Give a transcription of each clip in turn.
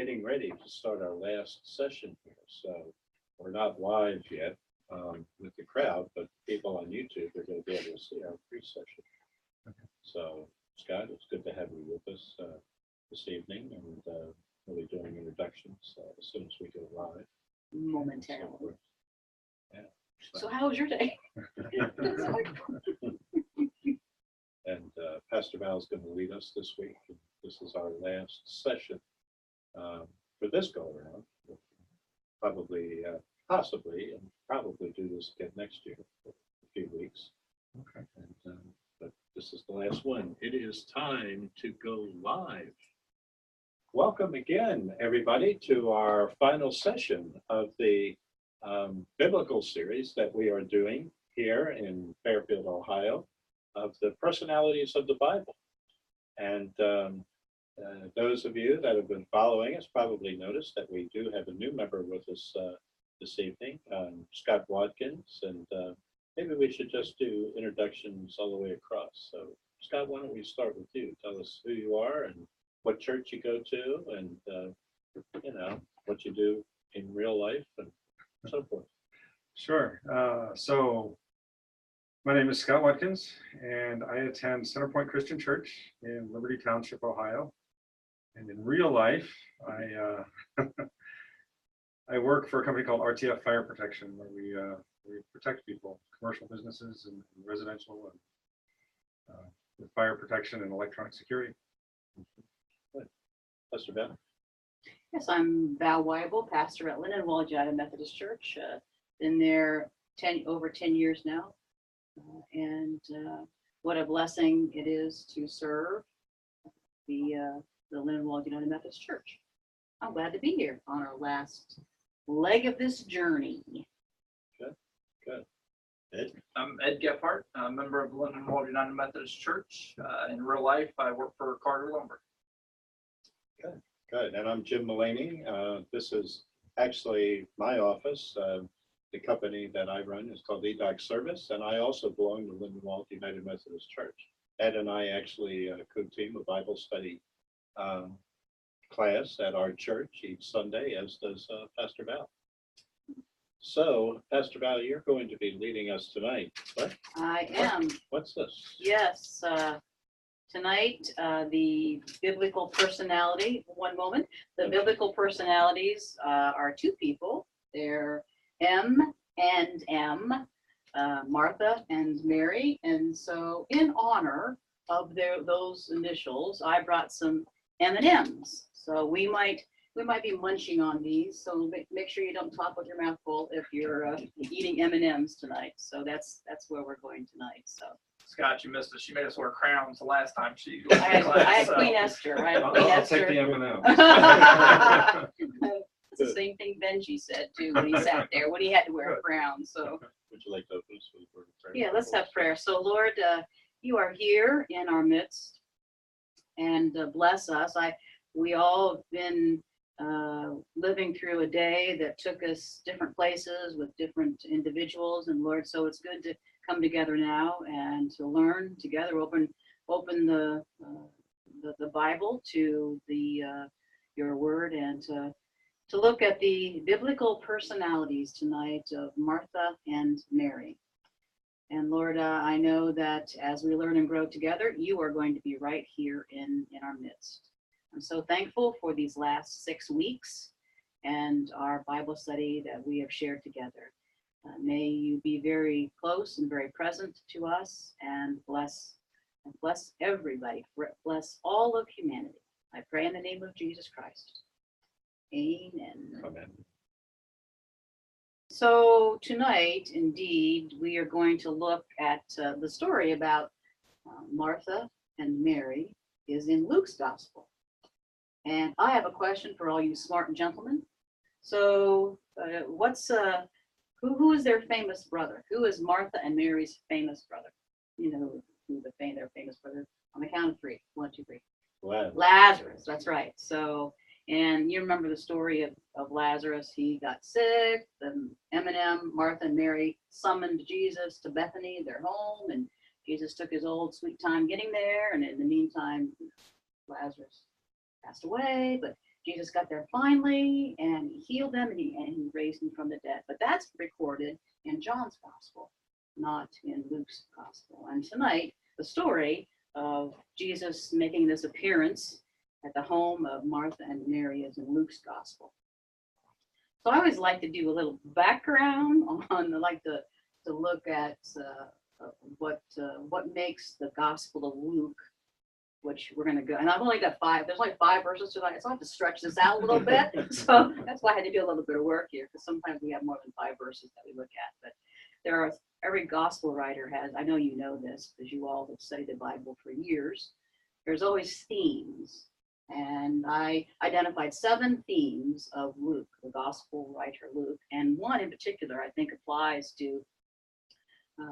getting ready to start our last session here. So we're not live yet with the crowd, but people on YouTube are going to be able to see our pre-session. Okay. So Scott, it's good to have you with us this evening, and we'll be doing introductions as soon as we go live. Momentarily. So, yeah. So how was your day? And Pastor Val is going to lead us this week. This is our last session for this go around. We'll probably, possibly, and probably do this again next year for a few weeks. Okay. And, but this is the last one. It is time to go live. Welcome again, everybody, to our final session of the biblical series that we are doing here in Fairfield, Ohio, of the personalities of the Bible. And those of you that have been following us probably noticed that we do have a new member with us this evening, Scott Watkins, and maybe we should just do introductions all the way across. So Scott, why don't we start with you? Tell us who you are and what church you go to, and you know, what you do in real life and so forth. Sure. So my name is Scott Watkins, and I attend Centerpoint Christian Church in Liberty Township, Ohio. And in real life, I I work for a company called RTF Fire Protection, where we protect people, commercial businesses and residential, and with fire protection and electronic security. Good. Pastor Ben? Yes, I'm Val Weibel, pastor at Lindenwold United Methodist Church. Been there over 10 years now. And what a blessing it is to serve the Lindenwold United Methodist Church. I'm glad to be here on our last leg of this journey. Good. Ed? I'm Ed Gephardt, a member of Lindenwold United Methodist Church. In real life, I work for Carter Lumber. Good. And I'm Jim Mullaney. This is actually my office. The company that I run is called EDOC Service, and I also belong to Lindenwold United Methodist Church. Ed and I actually co-team a Bible study class at our church each Sunday, as does Pastor Val. So, Pastor Val, you're going to be leading us tonight. What? I am. What's this? Yes. Tonight, the biblical personality, one moment. The biblical personalities are two people. They're M and M, Martha and Mary. And so in honor of those initials, I brought some M&Ms. So we might be munching on these. So make sure you don't talk with your mouth full if you're eating M&Ms tonight. So that's where we're going tonight. So Scott, you missed it. She made us wear crowns the last time she I had Queen Esther. I had Queen I'll take Esther. the M&M. It's the same thing Benji said too when he sat there, when he had to wear a crown. So Would you like to open us with a word of prayer? yeah, let's have prayer. So Lord, you are here in our midst, and bless us. We all have been living through a day that took us different places with different individuals, and Lord, so it's good to come together now and to learn together. Open the Bible to your word, and to look at the biblical personalities tonight of Martha and Mary. And Lord, I know that as we learn and grow together, you are going to be right here in our midst. I'm so thankful for these last 6 weeks and our Bible study that we have shared together. May you be very close and very present to us, and bless everybody, bless all of humanity. I pray in the name of Jesus Christ. Amen. Amen. So tonight, indeed, we are going to look at the story about Martha and Mary is in Luke's gospel. And I have a question for all you smart gentlemen. So who is their famous brother? Who is Martha and Mary's famous brother? You know who their famous brother? On the count of 3. 1, 2, 3. Lazarus, that's right. So, and you remember the story of Lazarus. He got sick. Then Martha and Mary summoned Jesus to Bethany, their home, and Jesus took his old sweet time getting there. And in the meantime, Lazarus passed away. But Jesus got there finally, and he healed them, and he raised them from the dead. But that's recorded in John's gospel, not in Luke's gospel. And tonight, the story of Jesus making this appearance at the home of Martha and Mary is in Luke's gospel. So I always like to do a little background on, like to look at what makes the Gospel of Luke, which we're going to go. And I've only got 5. There's only 5 verses tonight, so I have to stretch this out a little bit. So that's why I had to do a little bit of work here, because sometimes we have more than 5 verses that we look at. But there are, every gospel writer has, I know you know this because you all have studied the Bible for years. There's always themes. And I identified 7 themes of Luke, the gospel writer Luke. And one in particular, I think, applies to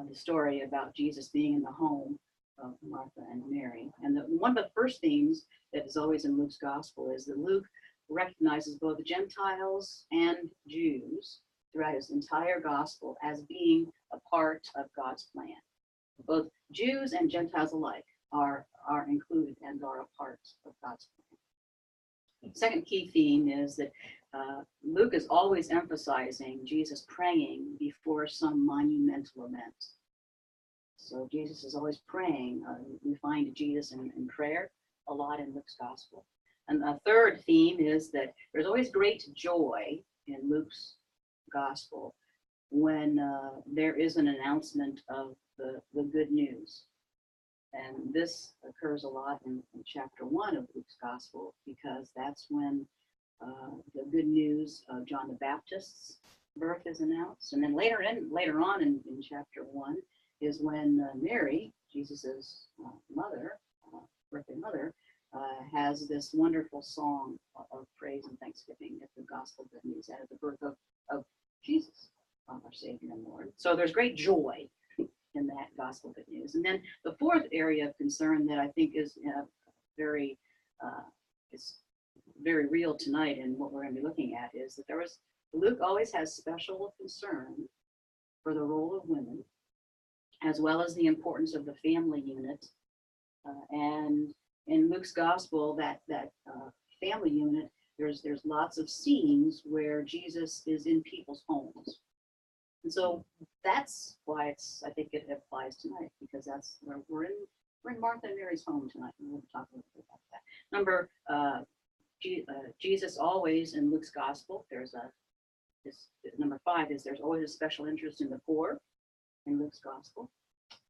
the story about Jesus being in the home of Martha and Mary. And one of the first themes that is always in Luke's gospel is that Luke recognizes both Gentiles and Jews throughout his entire gospel as being a part of God's plan. Both Jews and Gentiles alike are included and are a part of God's plan. Second key theme is that Luke is always emphasizing Jesus praying before some monumental event. So Jesus is always praying. We find Jesus in prayer a lot in Luke's gospel. And a third theme is that there's always great joy in Luke's gospel when there is an announcement of the good news. And this occurs a lot in chapter 1 of Luke's gospel, because that's when the good news of John the Baptist's birth is announced. And then later on in chapter 1 is when Mary, Jesus's mother, birthday mother, has this wonderful song of praise and thanksgiving at the gospel good news out of the birth of Jesus, our Savior and Lord. So there's great joy in that gospel good news. And then the fourth area of concern that I think is very real tonight, and what we're going to be looking at, is that Luke always has special concern for the role of women, as well as the importance of the family unit. And in Luke's gospel, that family unit, there's lots of scenes where Jesus is in people's homes. And so that's why I think it applies tonight, because that's where we're in Martha and Mary's home tonight, and we'll talk a little bit about that. Jesus always in Luke's gospel, number 5 is there's always a special interest in the poor in Luke's gospel.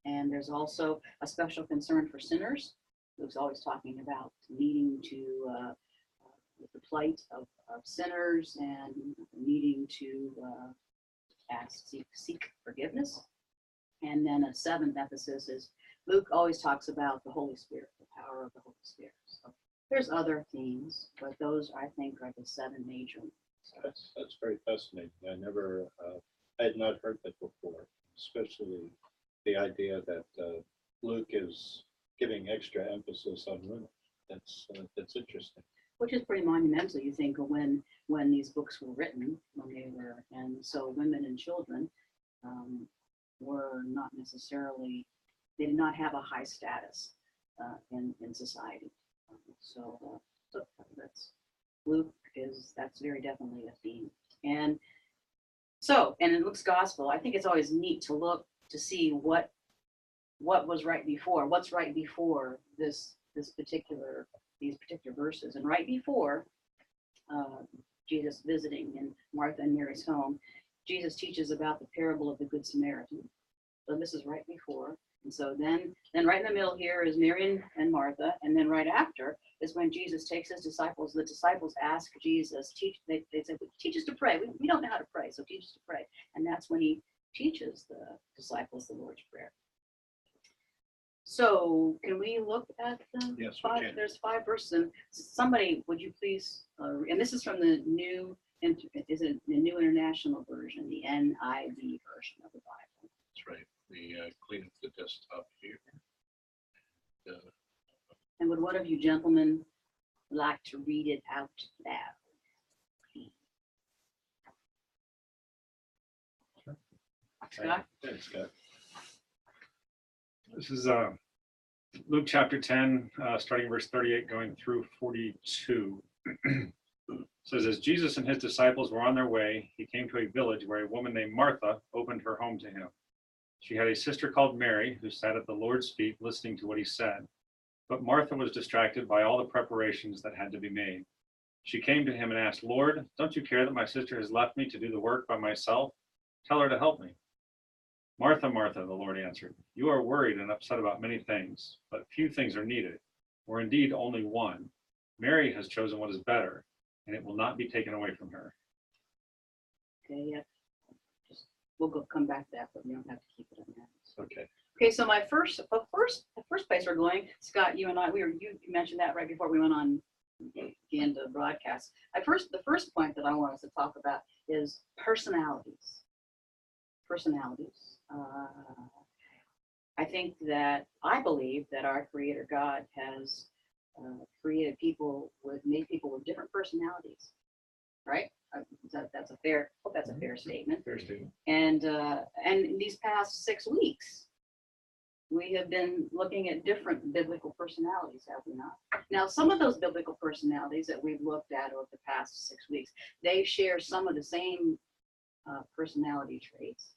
And there's also a special concern for sinners. Luke's always talking about needing to the plight of sinners and needing to seek forgiveness. And then a 7th emphasis is Luke always talks about the Holy Spirit, the power of the Holy Spirit. So there's other themes, but those I think are the 7 major ones. That's very fascinating. I had not heard that before, especially the idea that Luke is giving extra emphasis on women. That's interesting. Which is pretty monumental, you think, when these books were written, and so women and children were not necessarily, they did not have a high status in society. So that's very definitely a theme. And in Luke's gospel, I think it's always neat to look to see what was right before, what's right before these particular verses. And right before Jesus visiting in Martha and Mary's home, Jesus teaches about the parable of the Good Samaritan. So this is right before. And so then right in the middle here is Mary and Martha. And then right after is when Jesus takes his disciples. The disciples ask Jesus, they say, teach us to pray. We don't know how to pray, so teach us to pray. And that's when he teaches the disciples the Lord's Prayer. So can we look at the Yes, we 5? can. There's 5 verses. And somebody, would you please, and this is from the New International Version, the NIV version of the Bible. That's right. We clean up the desktop here. And would one of you gentlemen like to read it out loud? Scott? Thanks, Scott. This is Luke chapter 10, starting verse 38, going through 42. So it says, Jesus and his disciples were on their way. He came to a village where a woman named Martha opened her home to him. She had a sister called Mary who sat at the Lord's feet listening to what he said. But Martha was distracted by all the preparations that had to be made. She came to him and asked, Lord, don't you care that my sister has left me to do the work by myself? Tell her to help me. Martha, Martha, the Lord answered, you are worried and upset about many things, but few things are needed, or indeed only one. Mary has chosen what is better, and it will not be taken away from her. Okay, yeah. We'll come back to that, but we don't have to keep it on that. Okay. Okay, so the first place we're going, Scott, you and I, you mentioned that right before we went on the end of the broadcast. The first point that I want us to talk about is personalities. Personalities. I believe that our Creator God has created made people with different personalities, right? That's a fair statement. Fair statement. And in these past 6 weeks, we have been looking at different biblical personalities, have we not? Now, some of those biblical personalities that we've looked at over the past 6 weeks, they share some of the same personality traits,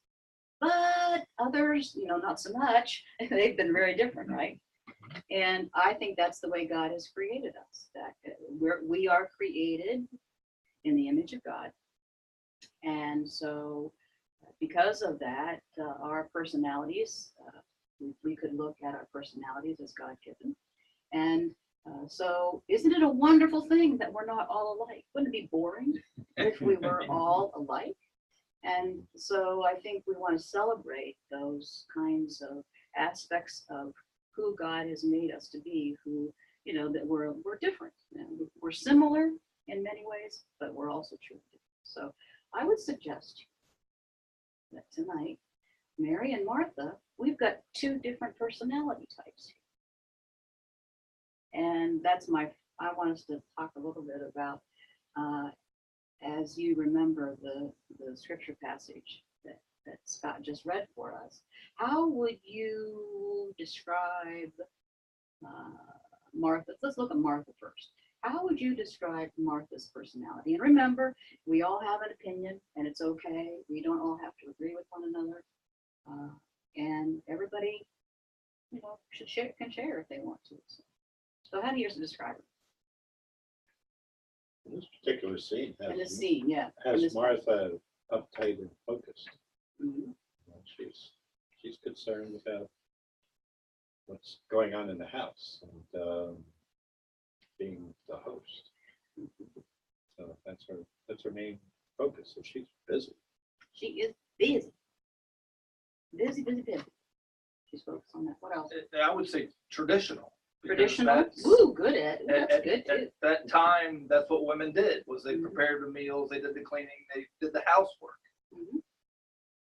but others, not so much. They've been very different, right? And I think that's the way God has created us, that we are created in the image of God. And so because of that, our personalities, we could look at our personalities as God-given. And so isn't it a wonderful thing that we're not all alike? Wouldn't it be boring if we were all alike? And so I think we want to celebrate those kinds of aspects of who God has made us to be, who, that we're different. We're similar in many ways, but we're also truly different. So I would suggest that tonight, Mary and Martha, we've got 2 different personality types. And I want us to talk a little bit about, as you remember the scripture passage that Scott just read for us, how would you describe Martha? Let's look at Martha first. How would you describe Martha's personality? And remember, we all have an opinion, and it's okay. We don't all have to agree with one another. And everybody, can share if they want to. So how do you describe her? This particular scene In the has, scene, yeah. in has this- Martha uptight and focused. Mhm. She's concerned about what's going on in the house and being the host. So that's her main focus. So she's busy. She is busy. Busy. She's focused on that. What else? I would say traditional. because Traditional. that's- Ooh, good Ed. Ooh, At, that's good at too. that time, that's what women did, was they Mhm. prepared the meals, they did the cleaning, they did the housework. Mhm.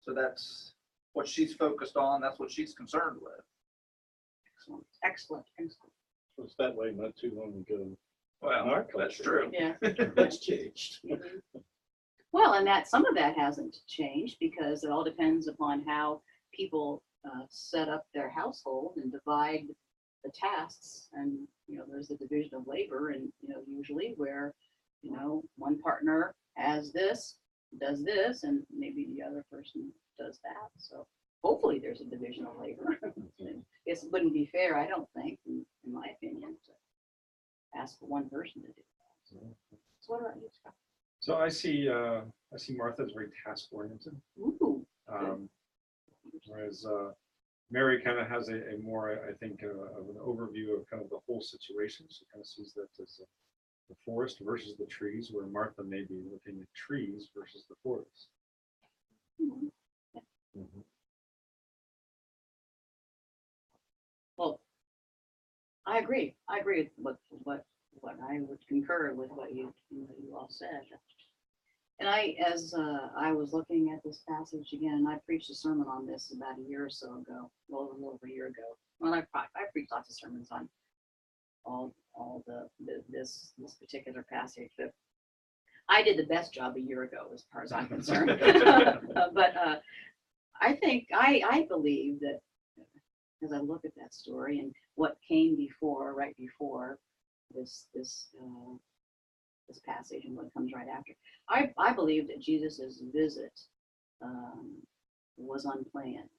So that's what she's focused on, that's what she's concerned with. Excellent. It was that way not too long ago. In Well, our that's culture. true. Yeah. That's changed. Mhm. Well, and some of that hasn't changed because it all depends upon how people set up their household and divide the tasks. And, there's the division of labor and, usually where, one partner has this, does this, and maybe the other person does that. So hopefully there's a division of labor. It wouldn't be fair, I don't think, in my opinion, to ask for one person to do that. So what about you, Scott? So I see Martha as very task oriented, Ooh. whereas Mary kind of has a more, I think, of an overview of kind of the whole situation. She kind of sees that as the forest versus the trees, where Martha may be looking at trees versus the forest. Mhm. Mhm. Well, I agree. I agree with what I would concur with what you all said. And as I was looking at this passage again, and I preached a sermon on this about a year or so ago, well, a little over a year ago. Well, I preached lots of sermons on all this particular passage, but I did the best job a year ago as far as I'm concerned. But I believe that as I look at that story and what came right before this this passage and what comes right after. I believe that Jesus's visit was unplanned.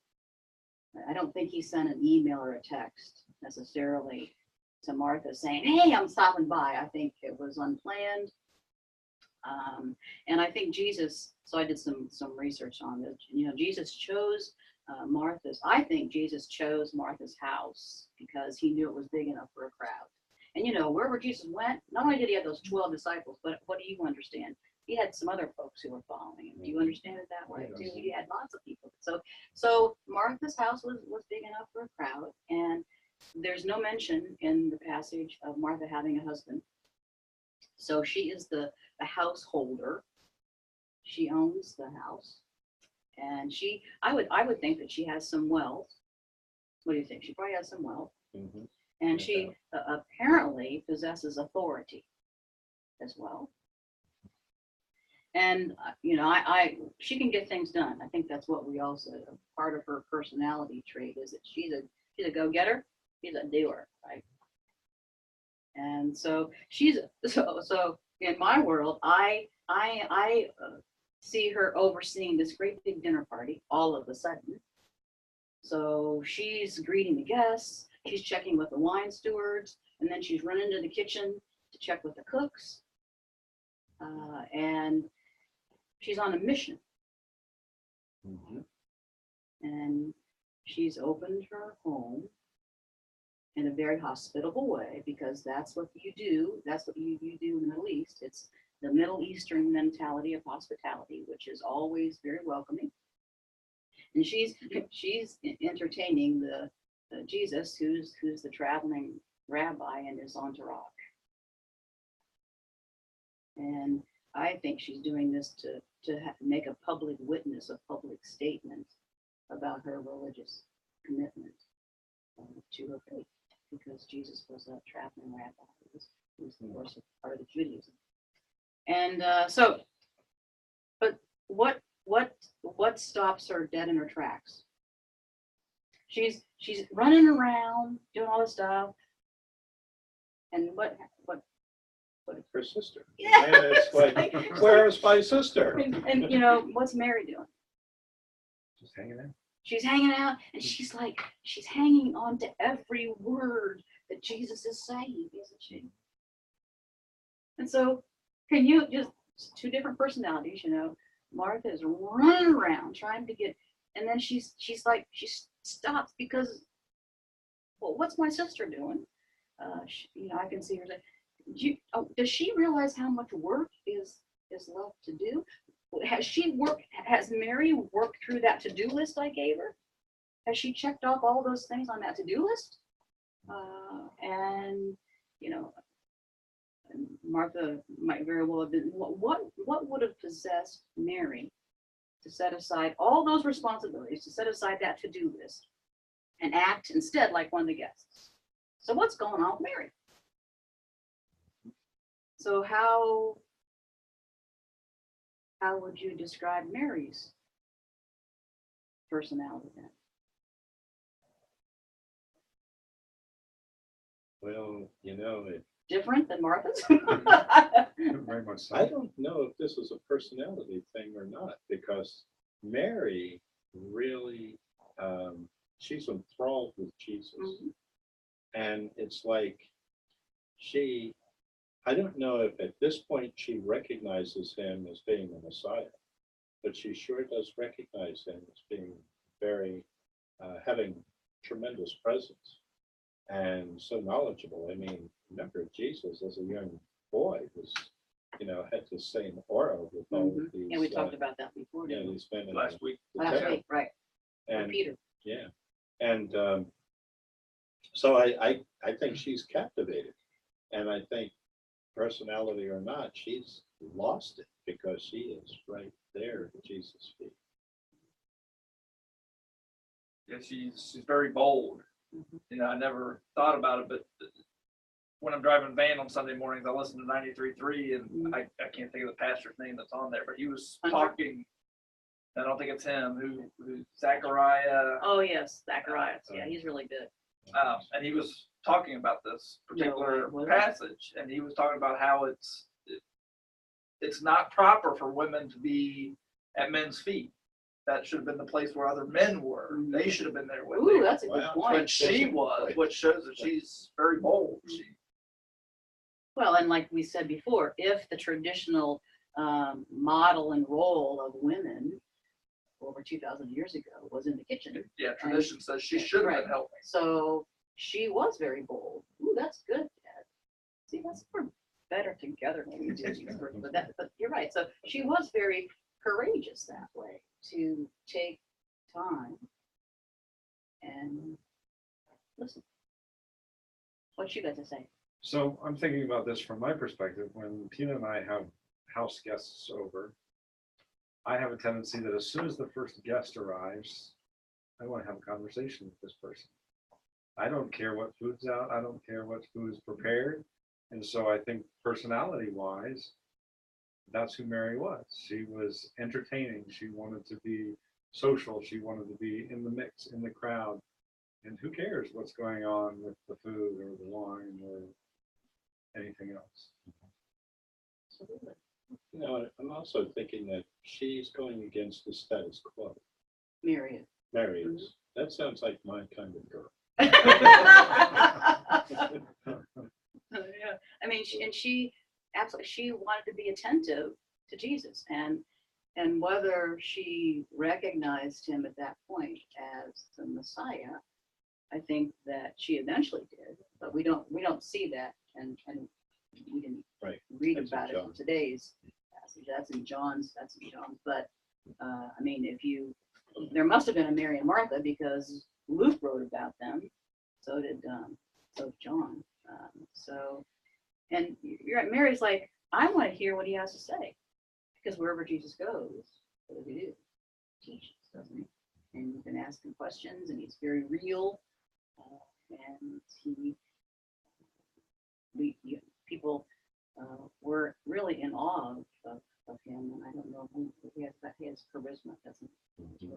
I don't think he sent an email or a text necessarily to Martha saying, "Hey, I'm stopping by." I think it was unplanned. And I think Jesus, so I did some research on this. Jesus chose I think Jesus chose Martha's house because he knew it was big enough for a crowd. And wherever Jesus went, not only did he have those 12 disciples, but what do you understand? He had some other folks who were following him. Do you understand it that way too? He had lots of people. So Martha's house was big enough for a crowd, and there's no mention in the passage of Martha having a husband. So she is the householder. She owns the house, and I would think that she has some wealth. What do you think? She probably has some wealth, Mhm. and she apparently possesses authority as well. And she can get things done. I think that's what we all said. Part of her personality trait is that she's a go-getter. She's a doer, right? And so so in my world, I see her overseeing this great big dinner party all of a sudden. So she's greeting the guests, she's checking with the wine stewards, and then she's running to the kitchen to check with the cooks. And she's on a mission. Mhm. And she's opened her home in a very hospitable way, because that's what you do. That's what you do in the Middle East. It's the Middle Eastern mentality of hospitality, which is always very welcoming. And she's entertaining the Jesus, who's the traveling rabbi and his entourage. And I think she's doing this to make a public witness, a public statement about her religious commitment to her faith, because Jesus was a traveling rabbi. He was of course part of the Judaism. And but what stops her dead in her tracks? She's running around doing all this stuff, and what? Her sister. Yeah. And it's like, where's my sister? And what's Mary doing? Just hanging out. She's hanging out, and she's hanging on to every word that Jesus is saying, isn't she? And so, can you just, two different personalities, Martha is running around trying to get, and then she stops because, well, what's my sister doing? I can see her say, does she realize how much work is left to do? Has Mary worked through that to-do list I gave her? Has she checked off all those things on that to-do list? And Martha might very well have been, what would have possessed Mary to set aside all those responsibilities, to set aside that to-do list and act instead like one of the guests? So what's going on with Mary? So how would you describe Mary's personality then? Well, Different than Martha's? Very much so. I don't know if this is a personality thing or not, because Mary really, she's enthralled with Jesus. Mhm. And it's like I don't know if at this point she recognizes him as being the Messiah, but she sure does recognize him as being very, having tremendous presence and so knowledgeable. I mean, remember Jesus as a young boy was, had the same aura with all of these. Yeah, we talked about that before. Yeah, didn't we? he's been in Last week. Last week, right? Or and Peter. yeah, and so I think she's captivated, and I think personality or not, she's lost it because she is right there at Jesus' feet. Yeah, she's very bold. Mhm. I never thought about it, but when I'm driving van on Sunday mornings, I listen to 93.3, and I can't think of the pastor's name that's on there, but he was Hunter? talking. I don't think it's him. Who Zachariah? Oh yes, Zacharias. Yeah, he's really good. And he was talking about this particular No way, was he? passage, and he was talking about how it's not proper for women to be at men's feet. That should have been the place where other men were. They should have been there with Ooh, me. that's a good Wow. But point. she was, which shows that she's very bold. Well, and like we said before, if the traditional model and role of women over 2,000 years ago was in the kitchen, Yeah, tradition says she should have Right. been helping. so she was very bold. Ooh, that's good, Dad. See, that's we're better together when we do these work, but you're right. So she was very courageous that way to take time and listen. What you got to say? So I'm thinking about this from my perspective. When Tina and I have house guests over, I have a tendency that as soon as the first guest arrives, I want to have a conversation with this person. I don't care what food's out. I don't care what food's prepared. And so I think personality wise, that's who Mary was. She was entertaining. She wanted to be social. She wanted to be in the mix, in the crowd. And who cares what's going on with the food or the wine or anything else? Absolutely. You know, I'm also thinking that she's going against the status quo. Mary. Mary is. That sounds like my kind of girl. Yeah, I mean, she absolutely, she wanted to be attentive to Jesus, and whether she recognized him at that point as the Messiah, I think that she eventually did, but we don't see that, and we didn't Right. read That's in about it in John. today's passage. That's in John's. But I mean, there must have been a Mary and Martha because Luke wrote about them. So did John. And you're right. Mary's like, I want to hear what he has to say, because wherever Jesus goes, what does he do? Teaches, doesn't he? And you can ask him questions, and he's very real. And people were really in awe of him. And I don't know who he has charisma, doesn't he?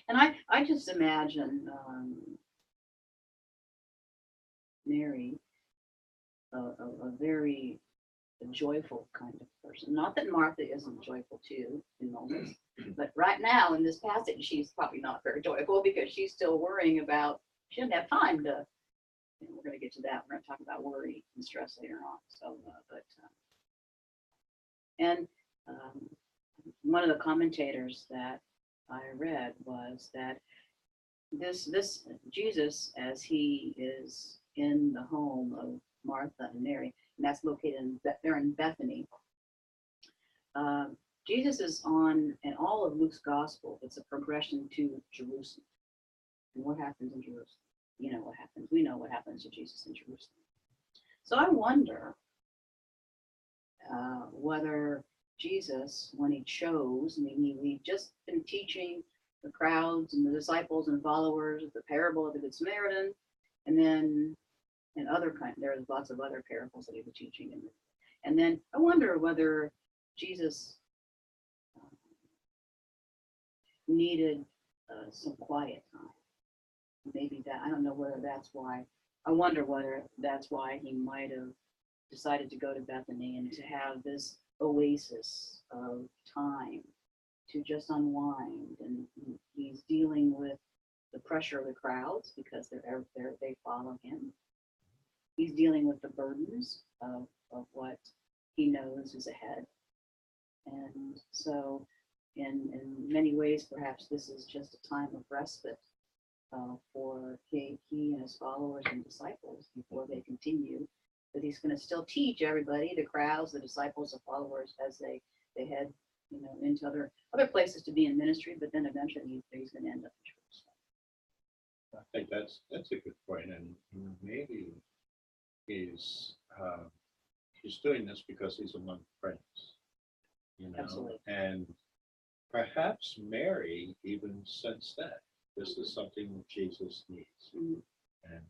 And I just imagine Mary, a very joyful kind of person. Not that Martha isn't joyful too in moments, but right now in this passage, she's probably not very joyful because she's still worrying about, she doesn't have time to, we're going to get to that. We're going to talk about worry and stress later on. So, one of the commentators that I read was that this Jesus, as he is in the home of Martha and Mary, and that's located they're in Bethany. Jesus is on, in all of Luke's gospel, it's a progression to Jerusalem. And what happens in Jerusalem? You know what happens. We know what happens to Jesus in Jerusalem. So I wonder whether Jesus, when he chose, I mean, we've just been teaching the crowds and the disciples and followers the parable of the Good Samaritan, and then there's lots of other parables that he was teaching. And then I wonder whether Jesus needed some quiet time. Maybe that, I don't know whether that's why, I wonder whether that's why he might have decided to go to Bethany and to have this oasis of time to just unwind. And he's dealing with the pressure of the crowds because they follow him. He's dealing with the burdens of what he knows is ahead. And so in many ways, perhaps this is just a time of respite for he and his followers and disciples before they continue. But he's going to still teach everybody, the crowds, the disciples, the followers, as they head, into other places to be in ministry. But then eventually he's going to end up in Jerusalem. I think that's a good point, and maybe he's doing this because he's among friends, Absolutely. and perhaps Mary even sensed that this is something that Jesus needs, Mhm. and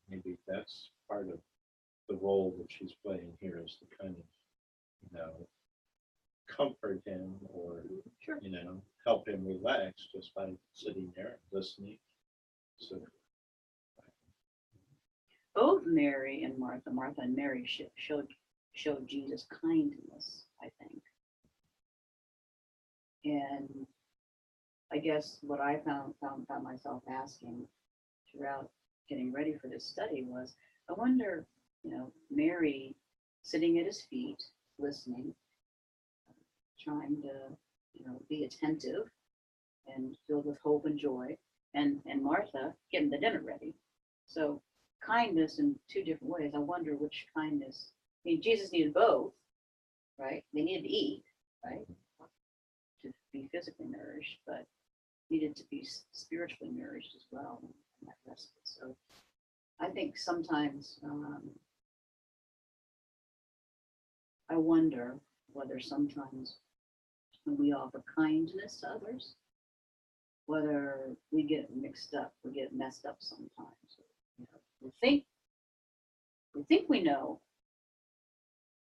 maybe that's part of the role that she's playing here, is to kind of, comfort him or Sure. help him relax just by sitting there and listening. So Both Mary and Martha and Mary showed Jesus kindness, I think. And I guess what I found myself asking throughout getting ready for this study was, I wonder, Mary sitting at his feet, listening, trying to, be attentive and filled with hope and joy, and Martha getting the dinner ready. So kindness in two different ways. I wonder which kindness. I mean, Jesus needed both, right? They needed to eat, right, to be physically nourished, but needed to be spiritually nourished as well in that respite. So I think sometimes I wonder whether sometimes when we offer kindness to others, whether we get mixed up, we get messed up sometimes. We think we know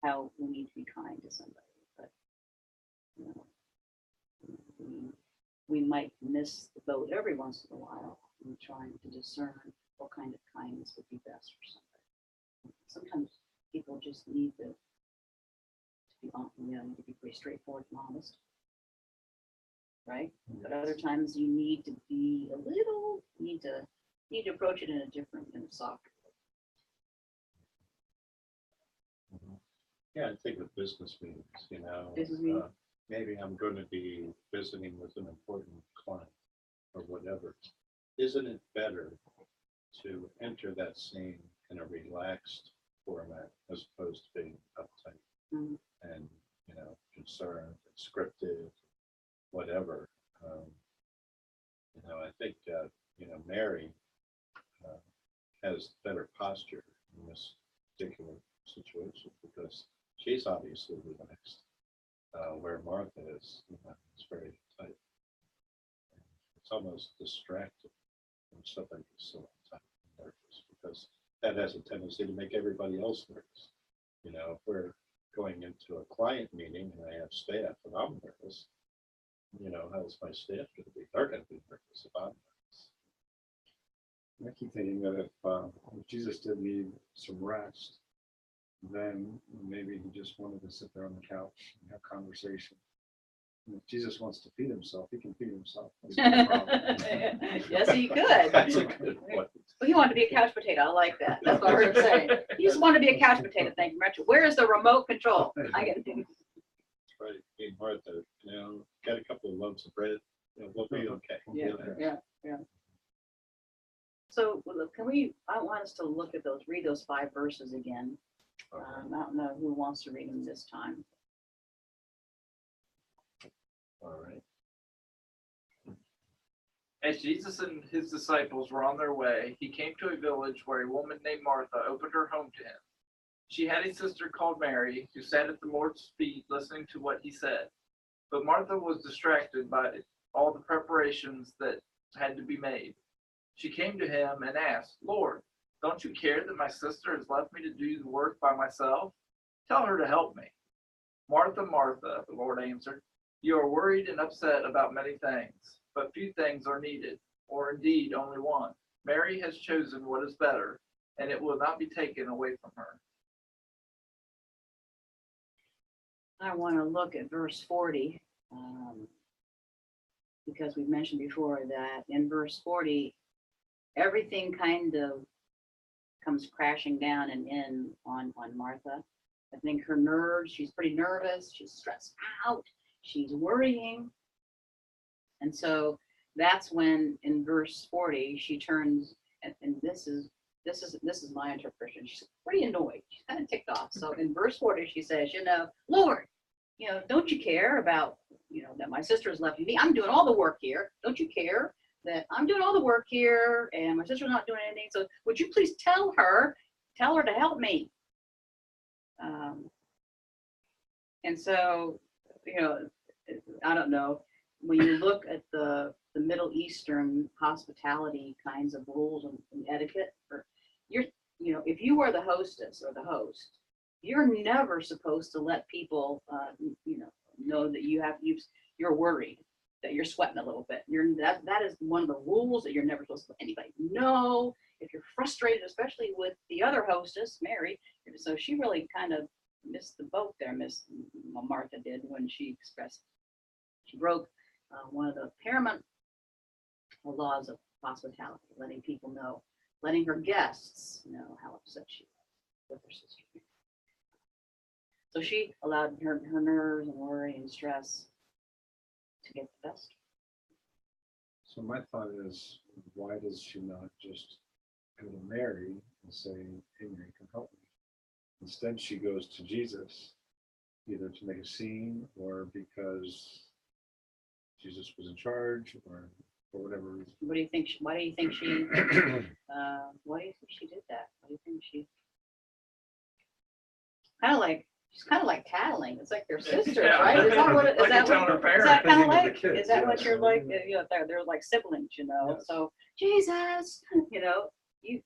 how we need to be kind to somebody, but we might miss the boat every once in a while in trying to discern what kind of kindness would be best for somebody. Sometimes people just need to be, need to be pretty straightforward and honest, right? But other times you need to be need to approach it in a softer way. Yeah, I think of business meetings, Business meeting. Maybe I'm going to be visiting with an important client or whatever. Isn't it better to enter that scene in a relaxed format as opposed to being uptight and, concerned, scripted, whatever? I think, Mary has better posture in this particular situation because she's obviously relaxed, where Martha is, it's very tight. It's almost distracting when somebody is so tight and nervous because that has a tendency to make everybody else nervous. If we're going into a client meeting and I have staff and I'm nervous, how's my staff going to be? They're going to be nervous if I'm nervous. I keep thinking that if Jesus did need some rest, then maybe he just wanted to sit there on the couch and have conversation. And if Jesus wants to feed himself, he can feed himself. That's no problem. Yes, he could. That's a good point. Well, he wanted to be a couch potato. I like that. That's what I heard him say. He just wanted to be a couch potato. Thank you, Rachel. Where is the remote control? I get it. Right. Being Martha, got a couple of loaves of bread, we'll be okay. Yeah. So look, I want us to read those 5 verses again. I don't know who wants to read them this time. All right. As Jesus and his disciples were on their way, he came to a village where a woman named Martha opened her home to him. She had a sister called Mary who sat at the Lord's feet listening to what he said. But Martha was distracted by all the preparations that had to be made. She came to him and asked, "Lord, don't you care that my sister has left me to do the work by myself? Tell her to help me." "Martha, Martha," the Lord answered, "you are worried and upset about many things, but few things are needed, or indeed only one. Mary has chosen what is better, and it will not be taken away from her." I want to look at verse 40 because we've mentioned before that in verse 40, everything kind of comes crashing down and in on Martha. I think her nerves, she's pretty nervous, she's stressed out, she's worrying. And so that's when in verse 40, she turns, and this is my interpretation. She's pretty annoyed. She's kind of ticked off. So in verse 40, she says, "Lord, don't you care about, that my sister has left me? I'm doing all the work here. Don't you care that I'm doing all the work here and my sister's not doing anything? So would you please tell her to help me?" And so, I don't know, when you look at the Middle Eastern hospitality kinds of rules and etiquette, if you are the hostess or the host, you're never supposed to let people, know that you're worried, that you're sweating a little bit. That is one of the rules that you're never supposed to let anybody know. If you're frustrated, especially with the other hostess, Mary, so she really kind of missed the boat there, well, Martha did when she broke one of the paramount laws of hospitality, letting people know, letting her guests know how upset she was with her sister. So she allowed her nerves and worry and stress to get the best. So my thought is, why does she not just go to Mary and say, hey, Mary, come help me? Instead, she goes to Jesus, either to make a scene or because Jesus was in charge or for whatever reason. What do you think? Why do you think she? Why do you think she did that? Why do you think she? She's kind of like tattling. It's like they're sisters, Yeah. right? Is that what? Is Like that you're telling what? her Is that kind of parents. like? The kids, Is that what yes. you're like? You know, they're like siblings, you know. Yes. So Jesus, you know, you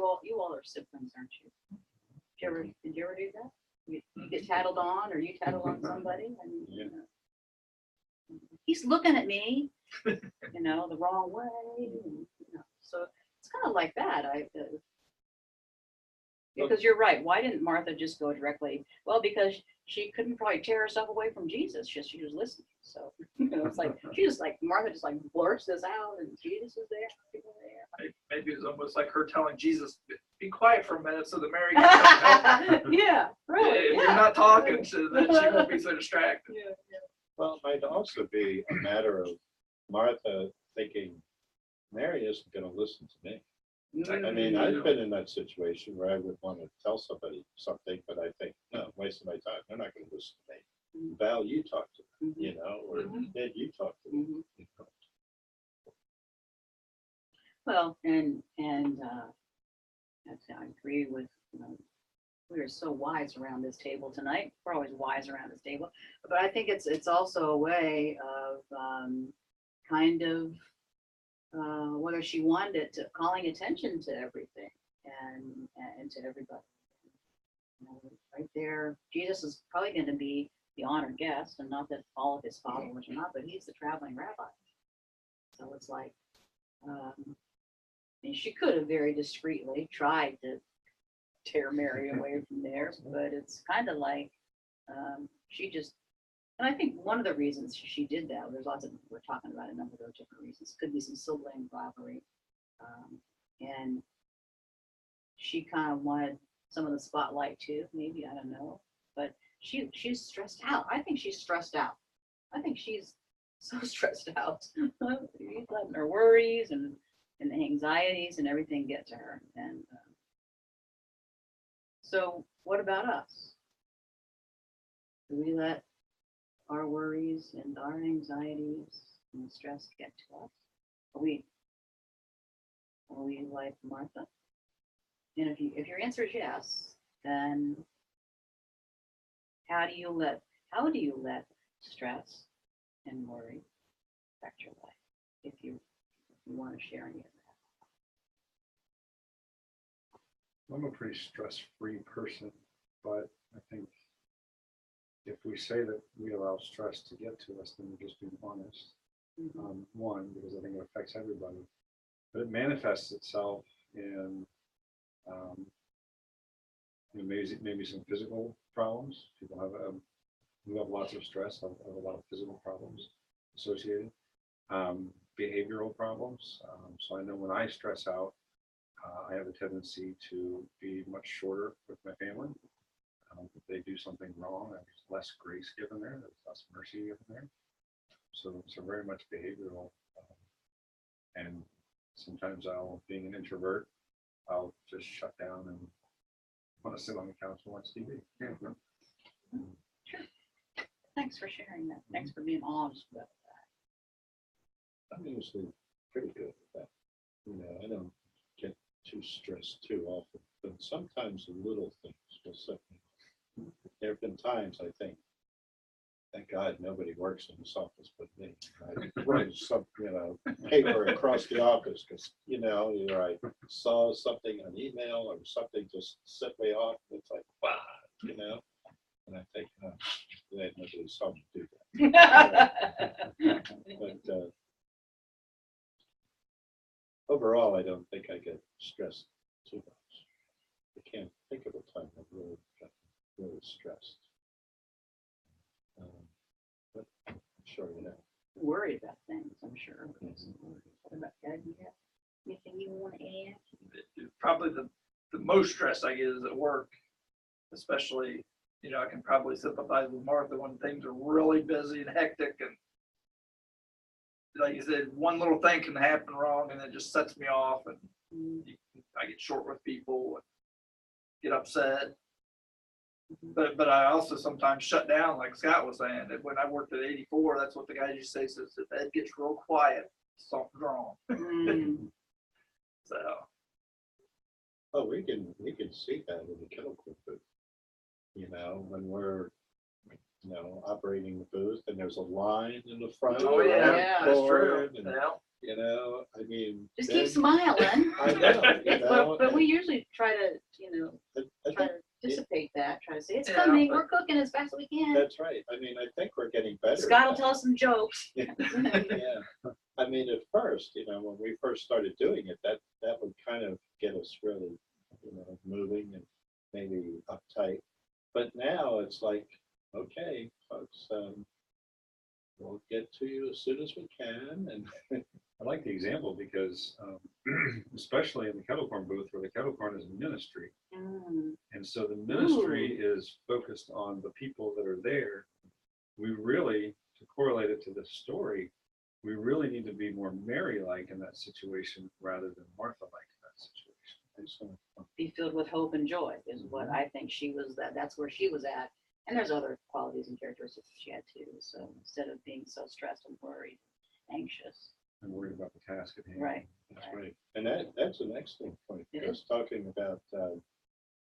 all are siblings, aren't you? Did you ever do that? You get tattled on, or you tattle on somebody, and Yeah. you know, he's looking at me, you know, the wrong way. And, you know, so it's kind of like that. Because you're right. Why didn't Martha just go directly? Well, because she couldn't probably tear herself away from Jesus. She was listening. So you know, it's like Martha just like blurts this out, and Jesus is there. People there. Maybe it's almost like her telling Jesus, "Be quiet for a minute," so that Mary can help. Yeah, really. If Yeah. you're not talking, so that she won't be so distracted. Yeah, Well, it might also be a matter of Martha thinking Mary isn't going to listen to me. yeah. I mean, I've been in that situation where I would want to tell somebody something, but I think, no, I'm wasting my time. They're not going to listen to me. Val, you talk to them, you know, or Mhm. Ed, you talk to them. Mhm. You know. Well, and I agree with, you know, we are so wise around this table tonight. We're always wise around this table, but I think it's also a way of kind of whether she wanted it to calling attention to everything and to everybody. You know, right there, Jesus is probably going to be the honored guest, and not that all of his followers are not, but he's the traveling rabbi. So it's like, and she could have very discreetly tried to tear Mary away from there, but it's kind of like she just, and I think one of the reasons she did that, there's lots of, we're talking about a number of different reasons, could be some sibling rivalry, and she kind of wanted some of the spotlight too, maybe, I don't know, but she's stressed out. I think she's stressed out. I think she's so stressed out. She's letting her worries and the anxieties and everything get to her. And so what about us? Do we let our worries and our anxieties and stress get to us? Are we like Martha? And if your answer is yes, then how do you let stress and worry affect your life? If you want to share any of that. I'm a pretty stress-free person, but I think if we say that we allow stress to get to us, then we're just being honest. Mhm. One, because I think it affects everybody, but it manifests itself in maybe some physical problems. People who have lots of stress have a lot of physical problems associated, behavioral problems. So I know when I stress out, I have a tendency to be much shorter with my family. If they do something wrong, there's less grace given there, there's less mercy given there. So very much behavioral. And sometimes being an introvert, I'll just shut down and want to sit on the couch and watch TV. Sure. Thanks for sharing that. Thanks for being honest about that. I'm usually pretty good with that. You know, I don't get too stressed too often, but sometimes the little things will set me off. There have been times I think, thank God nobody works in this office but me. I wrote some, paper across the office because, either I saw something on email or something just set me off. And it's like, wow, and I think, glad nobody saw me do that. But overall, I don't think I get stressed too much. I can't think of a time I've really gotten really stressed. worried about things, I'm sure. What about Doug? You have anything you want to add? Probably the most stress I get is at work, especially, I can probably sympathize with Martha when things are really busy and hectic, and like you said, one little thing can happen wrong and it just sets me off, and I get short with people and get upset. But I also sometimes shut down, like Scott was saying. And when I worked at 84, that's what the guy used to say, says if it gets real quiet, something's wrong. So Oh, we can see that in the kettle corn booth. When we're, operating the booth and there's a line in the front. oh yeah, Yeah, that's true. forward, and, Yeah. I mean. Just then- keep smiling. I know, But we usually try to, I try think to dissipate that, try to say, it's Yeah, coming, but- we're cooking as fast as we can. that's right. I mean, I think we're getting better. Scott will at tell us some jokes. that. Yeah. I mean, at first, when we first started doing it, that would kind of get us really, moving and maybe uptight. But now it's like, okay, folks, we'll get to you as soon as we can. And I like the example because, especially in the kettle corn booth, where the kettle corn is a ministry. Mm, And so the ministry is focused on the people that are there. We really, to correlate it to this story, we really need to be more Mary-like in that situation rather than Martha-like in that situation. Be filled with hope and joy is what I think she was, that's where she was at. And there's other qualities and characteristics she had too. So instead of being so stressed and worried, anxious. And worried about the task at hand. Right. that's right. And that's an excellent point. It I was talking about,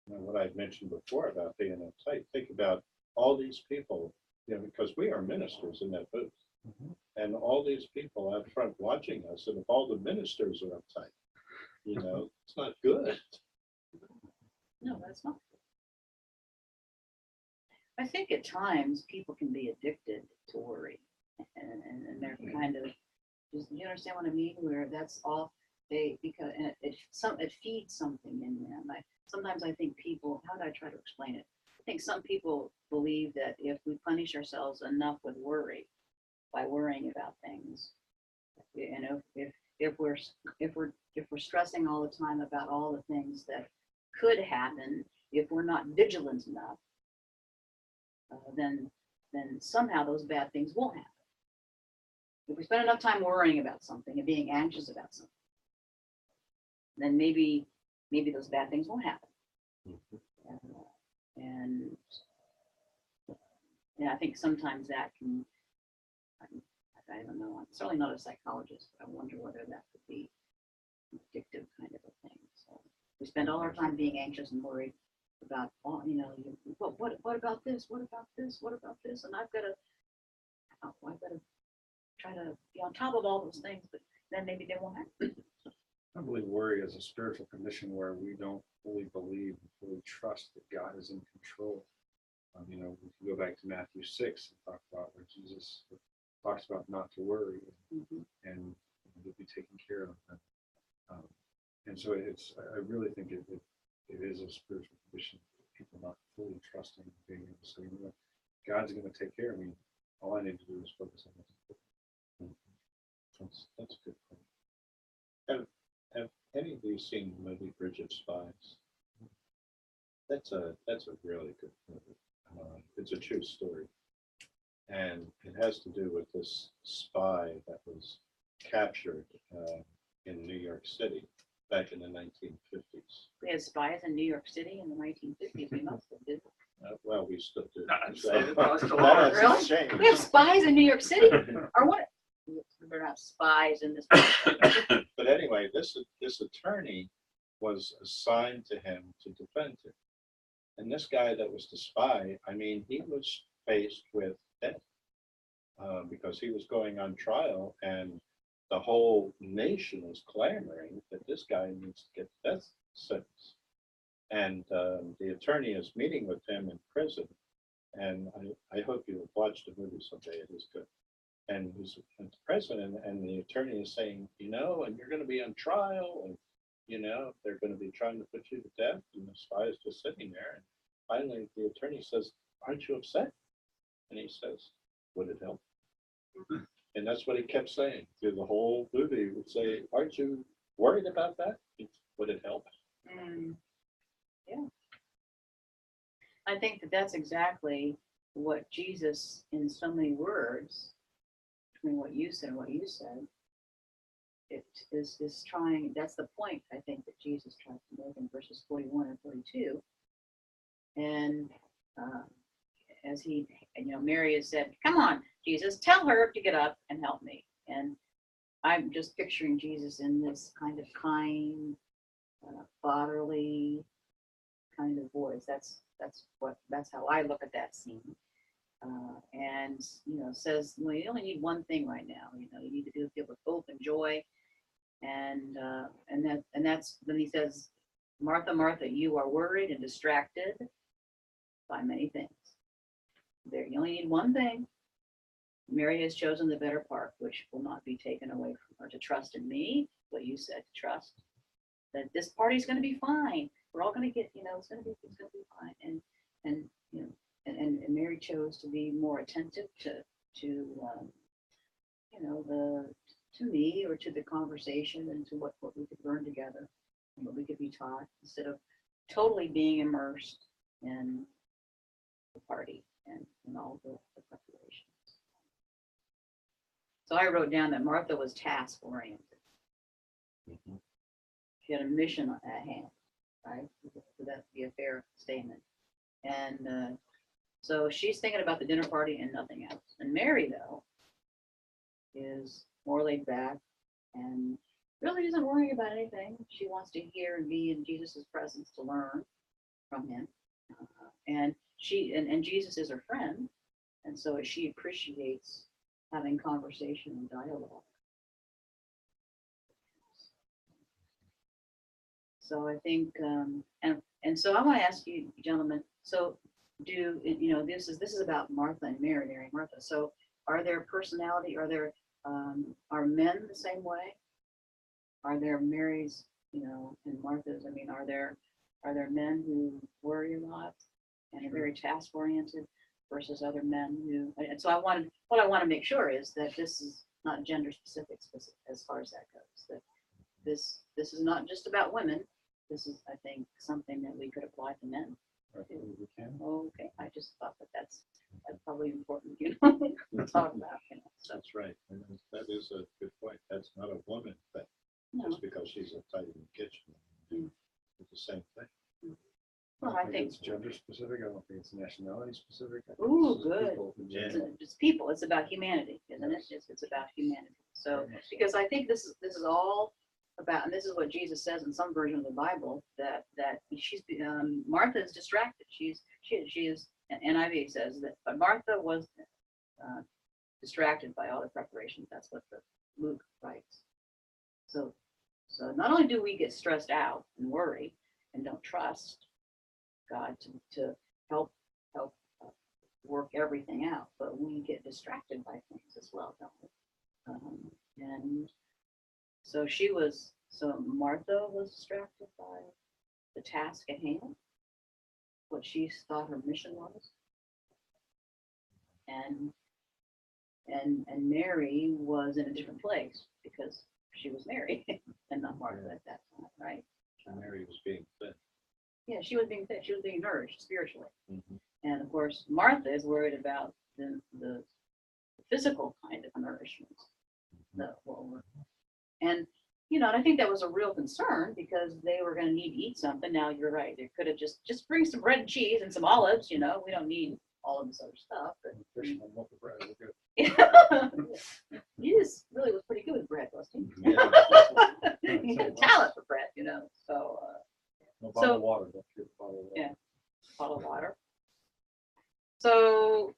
what I mentioned before about being uptight. Think about all these people, because we are ministers in that booth. Mhm. And all these people out front watching us, and if all the ministers are uptight, it's not good. No, that's not. I think at times people can be addicted to worry, and they're kind of, you understand what I mean? Where that's all because and it feeds something in them. Sometimes I think people, how do I try to explain it? I think some people believe that if we punish ourselves enough with worry, by worrying about things, if we're stressing all the time about all the things that could happen, if we're not vigilant enough, then somehow those bad things won't happen. If we spend enough time worrying about something and being anxious about something, then maybe those bad things won't happen. And I think sometimes that can, I don't know, I'm certainly not a psychologist, but I wonder whether that could be an addictive kind of a thing. So we spend all our time being anxious and worried about, what about this? What about this? What about this? And I've got to try to be on top of all those things, but then maybe they won't happen. I believe worry is a spiritual condition where we don't fully believe and fully trust that God is in control. We can go back to Matthew 6 and talk about where Jesus talks about not to worry and to be taken care of. And so I really think it is a spiritual condition. People not fully trusting and being able to say, God's going to take care of me. All I need to do is focus on this. That's a good point. Have any of you seen the movie Bridge of Spies? That's a really good movie. It's a true story. And it has to do with this spy that was captured in New York City back in the 1950s. We had spies in New York City in the 1950s. We must have did. Well, we still do. I'd say they probably still That are. hasn't Really? changed. We have spies in New York City, or what? They're not spies in this. But anyway, this attorney was assigned to him to defend him. And this guy that was the spy, I mean, he was faced with death because he was going on trial, and the whole nation was clamoring that this guy needs to get the death sentence. And the attorney is meeting with him in prison. And I hope you have watched the movie someday. It is good. And he's at the prison, and the attorney is saying, and you're going to be on trial, and they're going to be trying to put you to death. And the spy is just sitting there. And finally, the attorney says, "Aren't you upset?" And he says, "Would it help?" And that's what he kept saying through the whole movie. He would say, aren't you worried about that? Would it help? Yeah. I think that that's exactly what Jesus, in so many words, between what you said and what you said, it is trying, that's the point, I think, that Jesus tried to make in verses 41 and 42. And as he, Mary has said, come on, Jesus, tell her to get up and help me. And I'm just picturing Jesus in this kind of kind, fatherly kind of voice. That's how I look at that scene. And says, well, you only need one thing right now. You need to do it with hope and joy. And that's then he says, Martha, Martha, you are worried and distracted by many things. There, you only need one thing. Mary has chosen the better part, which will not be taken away from her. To trust in me, what you said, to trust that this party's going to be fine. We're all going to get, it's going to be fine. And Mary chose to be more attentive to me or to the conversation and to what we could learn together and what we could be taught instead of totally being immersed in the party and all the preparations. So I wrote down that Martha was task oriented. Mhm. She had a mission at hand, right? So that'd be a fair statement. And so she's thinking about the dinner party and nothing else. And Mary, though, is more laid back and really isn't worrying about anything. She wants to hear and be in Jesus' presence to learn from him. And Jesus is her friend. And so she appreciates having conversation and dialogue. So I think, and so I want to ask you, gentlemen, so this is about Martha and Mary and Martha. So are there are men the same way? Are there Marys, and Marthas? I mean, are there men who worry a lot and are very task oriented versus other men who, and so what I want to make sure is that this is not gender specific as far as that goes, that this is not just about women. This is, I think, something that we could apply to men. We can. Okay, I just thought that's probably important, to talk about. So, That's right. And that is a good point. That's not a woman thing. no. Just because she's a tight in the kitchen. It's the same thing. Well, I think it's gender specific. I don't think it's nationality specific. I think Ooh, it's just good. people in Yeah. general. it's people. It's about humanity, isn't it? It's about humanity. So, because I think this is all about, and this is what Jesus says in some version of the Bible, that she's Martha is distracted. She is, and NIV says that, but Martha was distracted by all the preparations. That's what the Luke writes. So not only do we get stressed out and worry and don't trust God to help work everything out, but we get distracted by things as well, don't we? And so Martha was distracted by the task at hand, what she thought her mission was, and Mary was in a different place because she was Mary and not Martha at that time, right? And Mary was being fed. Yeah, she was being fed. She was being nourished spiritually. Mhm. And of course, Martha is worried about the physical kind of nourishment. And and I think that was a real concern because they were going to need to eat something. Now you're right; they could have just bring some bread and cheese and some olives. We don't need all of this other stuff. But Fish and loaf of bread, we're good. Jesus really was pretty good with bread, wasn't he? Yeah. He had a talent for bread, So No bottle of water. Don't forget the bottle of water. Yeah. Bottle of water. So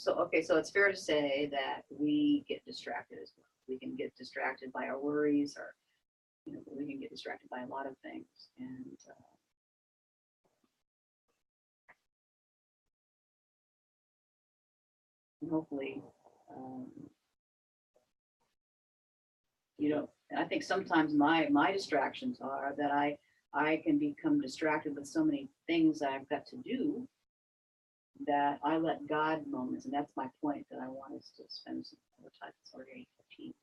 okay, so it's fair to say that we get distracted as well. We can get distracted by our worries, or we can get distracted by a lot of things, and hopefully, I think sometimes my distractions are that I can become distracted with so many things that I've got to do that I let God moments, and that's my point that I want us to spend some more time. It's already 8:15.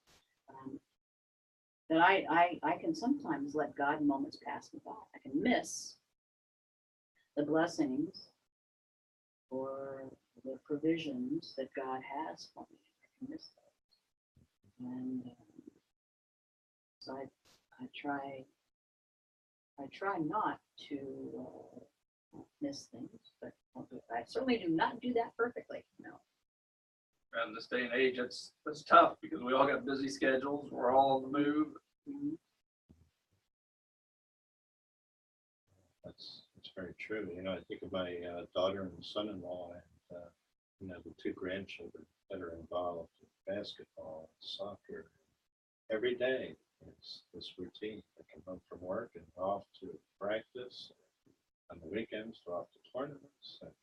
That I can sometimes let God moments pass me by. I can miss the blessings or the provisions that God has for me. I can miss those. And so I try not to miss things, but I certainly do not do that perfectly. No. In this day and age, it's tough because we all got busy schedules. We're all on the move. Mhm. That's very true. You know, I think of my daughter and son-in-law and, you know, the two grandchildren that are involved in basketball, soccer. Every day it's this routine. They come home from work and off to practice. On the weekends, they're off to tournaments and,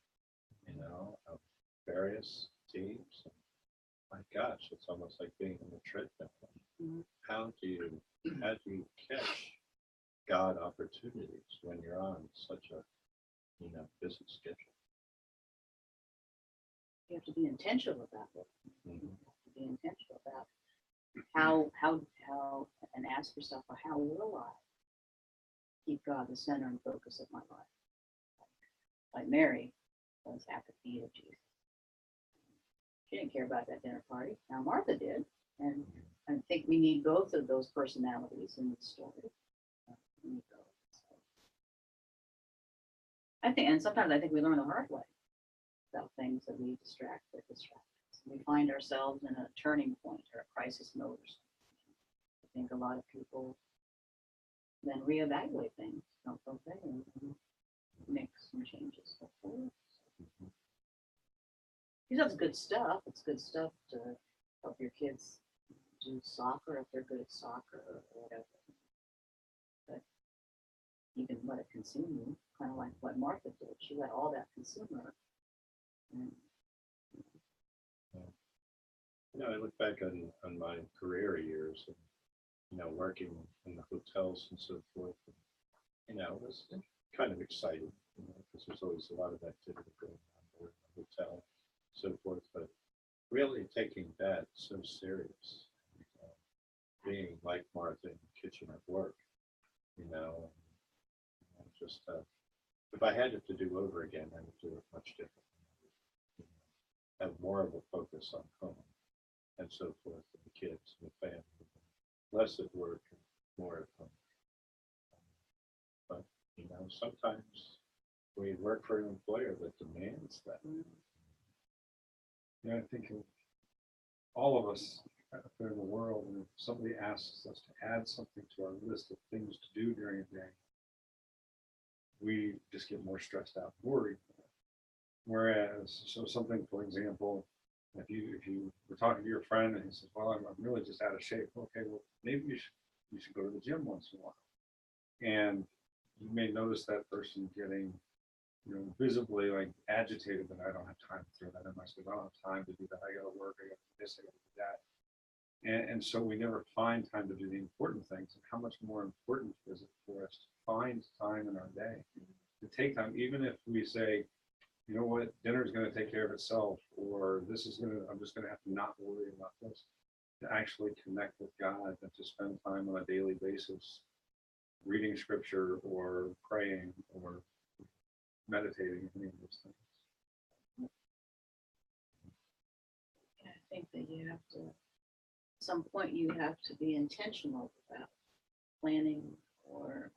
you know, various teams. And my gosh, it's almost like being in the treadmill. Mhm. How do you catch God opportunities when you're on such a, you know, busy schedule? You have to be intentional about it. Mhm. You have to be intentional about how and ask yourself, well, how will I keep God the center and focus of my life? Like Mary was at the feet of Jesus. She didn't care about that dinner party. Now Martha did, and I think we need both of those personalities in the story. We need both. So, I think, and sometimes I think we learn the hard way about things that we distract us. We find ourselves in a turning point or a crisis mode or something. I think a lot of people then reevaluate things, don't they, and make some changes. Hopefully. Because that's good stuff. It's good stuff to help your kids do soccer if they're good at soccer or whatever. But you can let it consume you, kind of like what Martha did. She let all that consume her. And, You know, I look back on my career years and, you know, working in the hotels and so forth. And, you know, it was kind of exciting, you know, because there's always a lot of activity going on board in the hotel, so forth. But really taking that so serious, being like Martha in the kitchen at work, you know, and just if I had it to do over again, I would do it much differently. You know, have more of a focus on home and so forth, and the kids and the family, less at work and more at home. But, you know, sometimes we work for an employer that demands that. Yeah, I think of all of us out there in the world, and if somebody asks us to add something to our list of things to do during a day, we just get more stressed out, worried. Whereas, so something, for example, if you were talking to your friend and he says, well, I'm really just out of shape. Okay, well, maybe you should go to the gym once in a while. And you may notice that person getting, you know, visibly like agitated that I don't have time to throw that in my schedule. I don't have time to do that. I got to work. I got to do this. I got to do that. And so we never find time to do the important things. And how much more important is it for us to find time in our day, to take time, even if we say, you know what, dinner is going to take care of itself, or I'm just going to have to not worry about this, to actually connect with God and to spend time on a daily basis, reading scripture or praying or meditating, any of those things. I think that you have to, at some point, you have to be intentional about planning or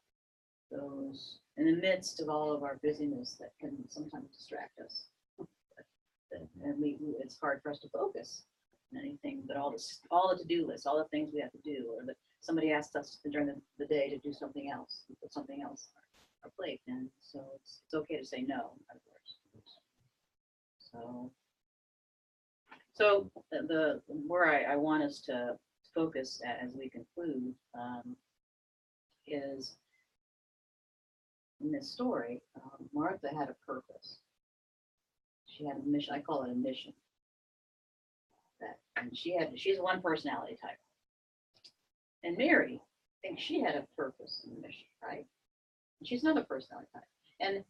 those in the midst of all of our busyness that can sometimes distract us. And it's hard for us to focus on anything but all the to-do lists, all the things we have to do, or that somebody asked us during the day to do something else, put something else on our plate. And so it's okay to say no, in other words. So the where I want us to focus as we conclude is in this story, Martha had a purpose. She had a mission. I call it a mission. And she's one personality type. And Mary, I think she had a purpose and a mission, right? And she's another personality type. And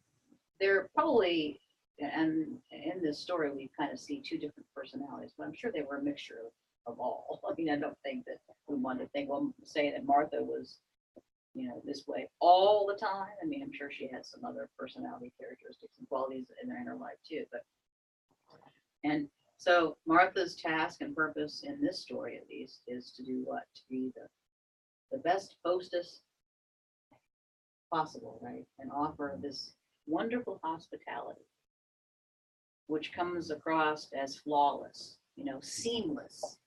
they're probably and in this story, we kind of see two different personalities, but I'm sure they were a mixture of all. I mean, I don't think that we want to think, well, say that Martha was, this way all the time. I mean, I'm sure she had some other personality characteristics and qualities in her life too, and so Martha's task and purpose in this story, at least, is to do what? To be the best hostess possible, right? And offer this wonderful hospitality, which comes across as flawless, seamless.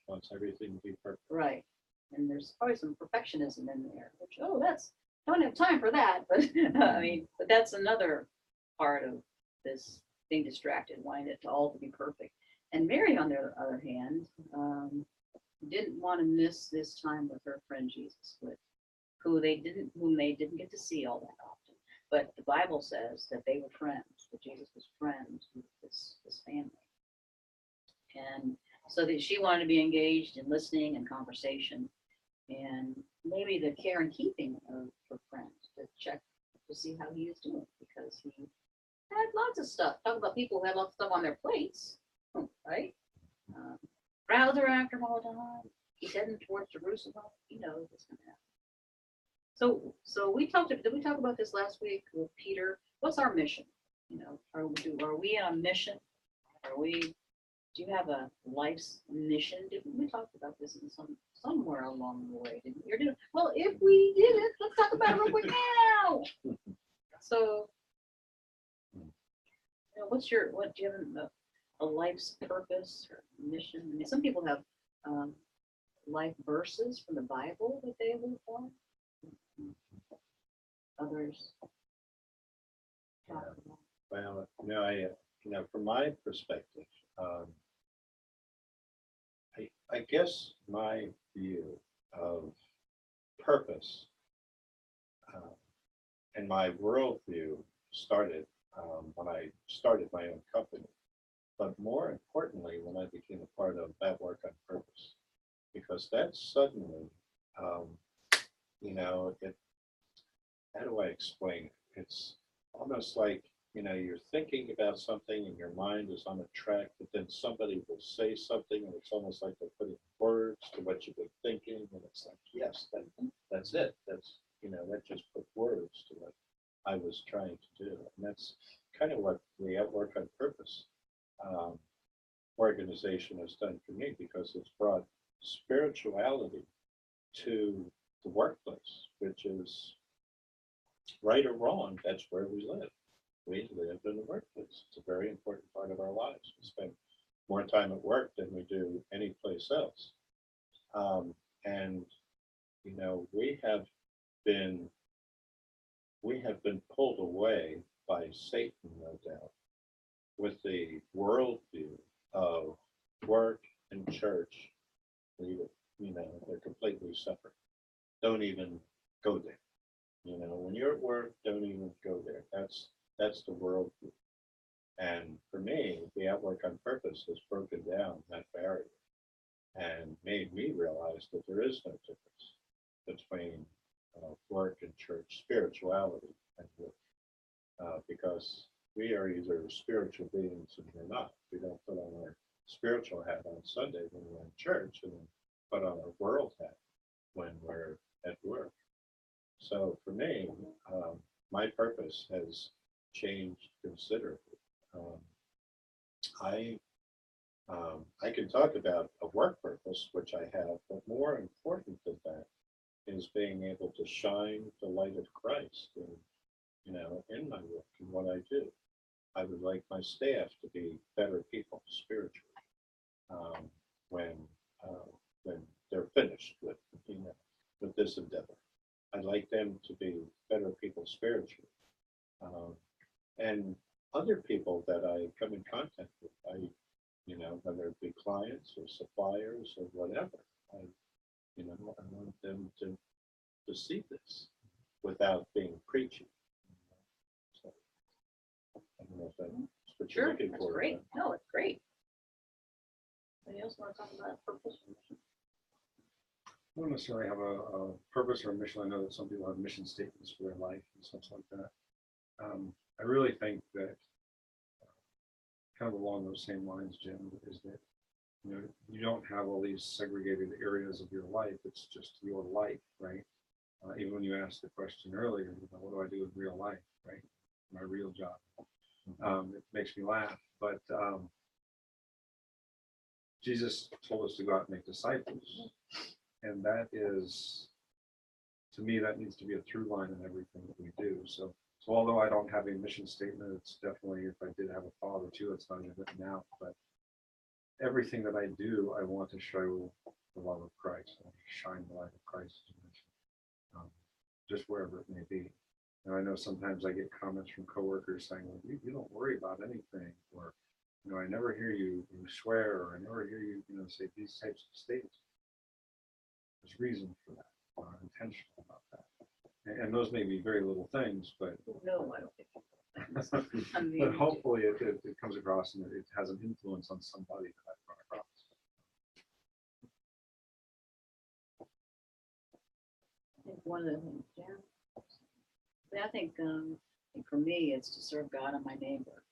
Wants everything to be perfect. Right. And there's probably some perfectionism in there, which, I don't have time for that. But I mean, but that's another part of this being distracted, wanting it to all to be perfect. And Mary, on the other hand, didn't want to miss this time with her friend Jesus, whom they didn't get to see all that often. But the Bible says that they were friends, that Jesus was friends with this family. And so that she wanted to be engaged in listening and conversation, and maybe the care and keeping of her friend, to check to see how he is doing, because he had lots of stuff. Talk about people who had lots of stuff on their plates, right? Crowds are after him all the time. He's heading towards Jerusalem. He knows what's going to happen. So did we talk about this last week with Peter? What's our mission? Are we on a mission? Do you have a life's mission? We talked about this in somewhere along the way, didn't we? Well, if we did it, let's talk about it real quick now. So, what do you have a life's purpose or mission? I mean, some people have life verses from the Bible that they live for. Others. Well, from my perspective, I guess my view of purpose and my worldview started when I started my own company, but more importantly, when I became a part of that work on purpose, because that suddenly, how do I explain it? It's almost like, you're thinking about something and your mind is on a track, but then somebody will say something and it's almost like they're putting words to what you've been thinking. And it's like, yes, that's it. That just put words to what I was trying to do. And that's kind of what the At Work on Purpose organization has done for me, because it's brought spirituality to the workplace, which is right or wrong. That's where we live. We live in the workplace. It's a very important part of our lives. We spend more time at work than we do any place else. And we have been pulled away by Satan, no doubt, with the worldview of work and church. They're completely separate. Don't even go there. When you're at work, don't even go there. That's the worldview. And for me, the At Work on Purpose has broken down that barrier and made me realize that there is no difference between work and church, spirituality and work, because we are either spiritual beings and we're not. We don't put on our spiritual hat on Sunday when we're in church, and then put on our world hat when we're at work. So for me, my purpose has changed considerably. I can talk about a work purpose, which I have, but more important than that is being able to shine the light of Christ in my work and what I do. I would like my staff to be better people spiritually when they're finished with this endeavor. I'd like them to be better people spiritually. And other people that I come in contact with, whether it be clients or suppliers or whatever, I want them to see this without being preachy. So, I don't know if that's what you're Sure, looking that's for. great. No, it's great. Anybody else want to talk about purpose? I don't necessarily have a purpose or a mission. I know that some people have mission statements for their life and stuff like that. I really think that kind of along those same lines, Jim, is that, you know, you don't have all these segregated areas of your life. It's just your life, right? Even when you asked the question earlier, you know, what do I do in real life, right? My real job. It makes me laugh, but Jesus told us to go out and make disciples. And that is, to me, that needs to be a through line in everything that we do. So although I don't have a mission statement, it's definitely, if I did have a father too, it's not even written out, but everything that I do, I want to show the love of Christ. I want to shine the light of Christ, just wherever it may be. And I know sometimes I get comments from coworkers saying, well, you don't worry about anything, or, you know, I never hear you swear, or I never hear you, you know, say these types of statements. There's reason for that. I'm intentional about that. And those may be very little things, but No, I don't think. I mean, but hopefully it comes across and it has an influence on somebody that I've run across. I think one of the things, yeah. But I think for me, it's to serve God and my neighbor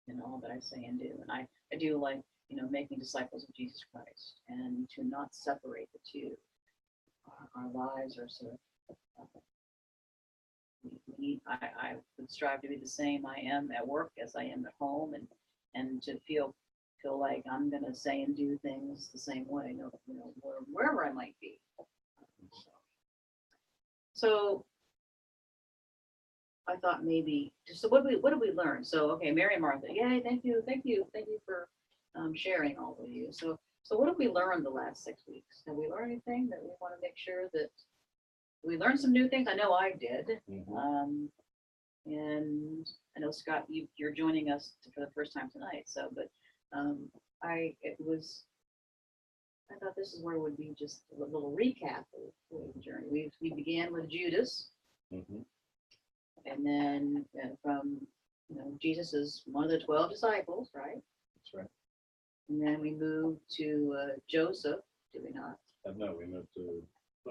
in all that I say and do. And I do like, you know, making disciples of Jesus Christ, and to not separate the two. Our lives are sort of, I would strive to be the same I am at work as I am at home, and to feel like I'm going to say and do things the same way, you know, wherever I might be. So I thought maybe, so what did we learn? So, okay, Mary and Martha, yay, thank you for sharing, all of you. So what have we learned the last 6 weeks? Have we learned anything that we want to make sure that we learned some new things? I know I did. Mhm. And I know, Scott, you're joining us for the first time tonight. So, but I thought this is where it would be just a little recap of the journey. We began with Judas. Mhm. And then from, you know, Jesus is one of the 12 disciples, right? That's right. And then we moved to Joseph, did we not? No, we moved to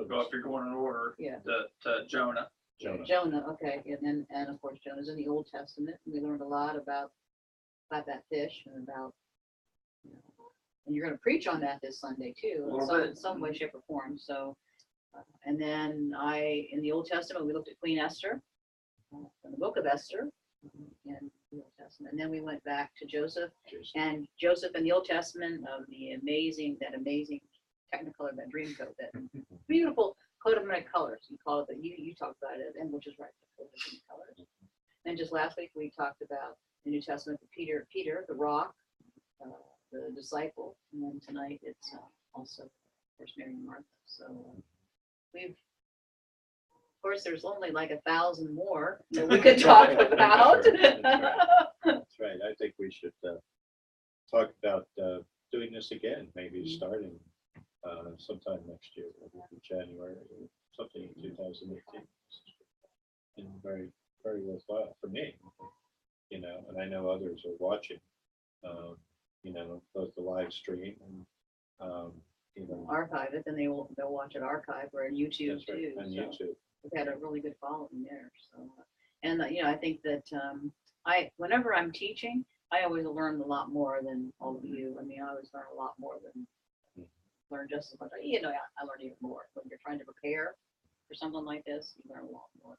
Go if you're going in order Yeah. to Jonah. Jonah. Jonah, okay. And of course, Jonah's in the Old Testament. We learned a lot about that fish and about, you know, and you're going to preach on that this Sunday too, in some way, shape, or form. So, and then in the Old Testament, we looked at Queen Esther, from the book of Esther, and the Old Testament. And then we went back to Joseph, and Joseph in the Old Testament of that amazing Technicolor, that dream coat, that beautiful coat of many colors. You call it that. You talked about it, and which is right, the coat of many colors. And just last week we talked about the New Testament, Peter, the rock, the disciple, and then tonight it's also, of course, Mary and Martha. So of course, there's only like 1,000 more that we could talk about. That's right. I think we should talk about doing this again, maybe starting sometime next year, maybe January or something in 2018. And very, very worthwhile for me, you know, and I know others are watching, you know, both the live stream and even Archive it, then they'll watch it archive or on YouTube that's right, too. on So YouTube. we've had a really good following there. So, and you know, I think that whenever I'm teaching, I always learn a lot more than all of you. I mean, I always learn a lot more than learn just as much. You know, I learn even more when you're trying to prepare for something like this. You learn a lot more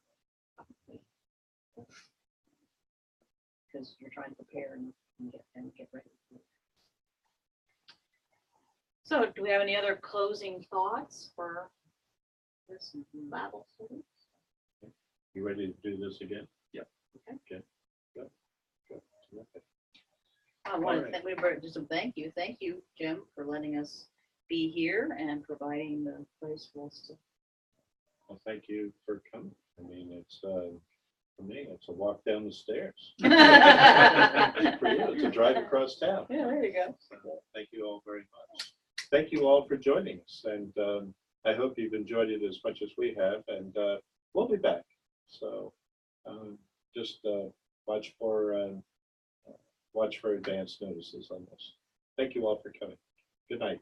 because you're trying to prepare and get ready. So, do we have any other closing thoughts for this Bible study? You ready to do this again? Yep. Okay. Good. Terrific. I want All to thank you. Thank you, Jim, for letting us be here and providing the place for us to. Well, thank you for coming. I mean, it's for me, it's a walk down the stairs. Yeah, For you, it's a drive across town. there you go. So, thank you all very much. Thank you all for joining us, and I hope you've enjoyed it as much as we have. And we'll be back. So just watch for advance notices on this. Thank you all for coming. Good night.